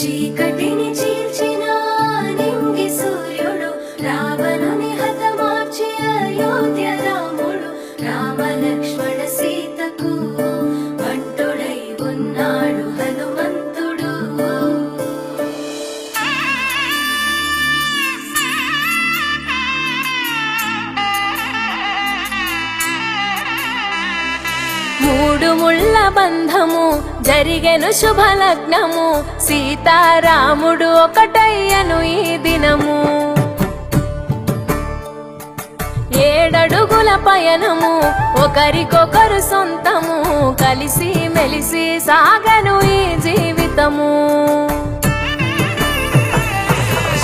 చీకటిని చీల్చిన నింగి సూర్యుడు రావణుని హతమార్చి అయోధ్య రాముడు రామ లక్ష్మణ సీతకు బంటుడై ఉన్నాడు హనుమంతుడు. మూడు ముళ్ళ బంధము జరిగెను శుభలగ్నము సీతారాముడు ఒకటయ్యను ఈ దినము. 7 అడుగుల పయనము ఒకరికొకరు సొంతము కలిసి మెలిసి సాగను ఈ జీవితము.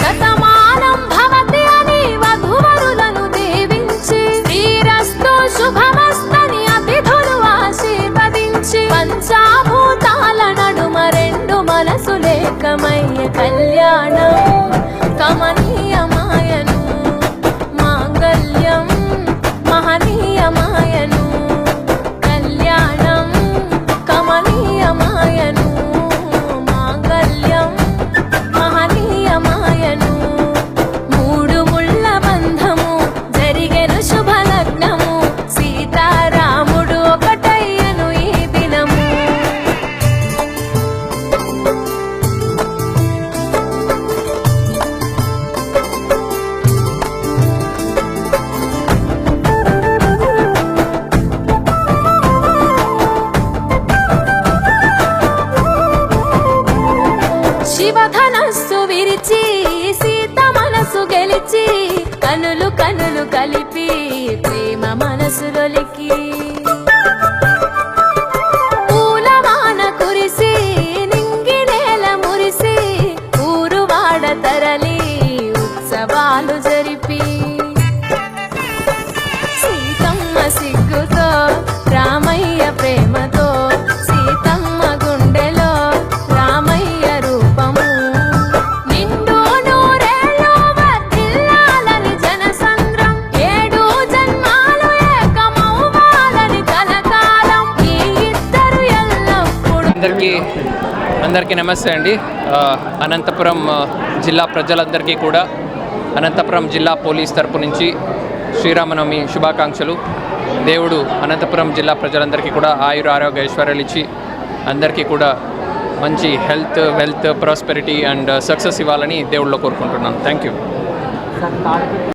శతమానం భవతి అని వధువరులను దీవించి శ్రీరస్తు శుభమస్తని అతిథులు ఆశీర్వదించి పంచాభూతాల నడుమ 2 మనసులేకమయ్య కళ్యాణం కమనీయమాయను మాంగళ్యం మహనీయమాయను కళ్యాణం కమనీయమాయను మాంగళ్యం మహనీయమాయను. 3 ముళ్ళ బంధము జరిగెను శుభలగ్నము సీతారాముడు ఒకటయ్యను ఈ దినము. శివధనస్సు విరిచి సీత మనసు గెలిచి కనులు కనులు కలిపి ప్రేమ మనసులొలికి పూలవాన కురిసి నింగి నేల మురిసి ఊరువాడ తరలి ఉత్సవాలు జరిపి సీతమ్మ సిగ్గుతో రామయ్య ప్రేమతో సీతమ్మ గుండెలో రామయ్య రూపము నిండు నూరేళ్ళు వర్ధిల్లాలని జనసంద్రం 7 జన్మాలు ఏకమవ్వాలని కలకాలం ఈ ఇద్దరు ఎల్లప్పుడూ. అందరికీ నమస్తే అండి. అనంతపురం జిల్లా ప్రజలందరికీ కూడా అనంతపురం జిల్లా పోలీస్ తరపు నుంచి శ్రీరామనవమి శుభాకాంక్షలు. దేవుడు అనంతపురం జిల్లా ప్రజలందరికీ కూడా ఆయుర ఆరోగ్య ఐశ్వర్యాలు ఇచ్చి అందరికీ కూడా మంచి health wealth prosperity and success ఇవ్వాలని దేవుళ్ళలో కోరుకుంటున్నాను. Thank you.